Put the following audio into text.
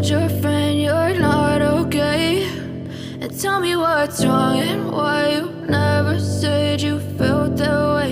told your friend you're not okay. And tell me what's wrong and why you never said you felt that way.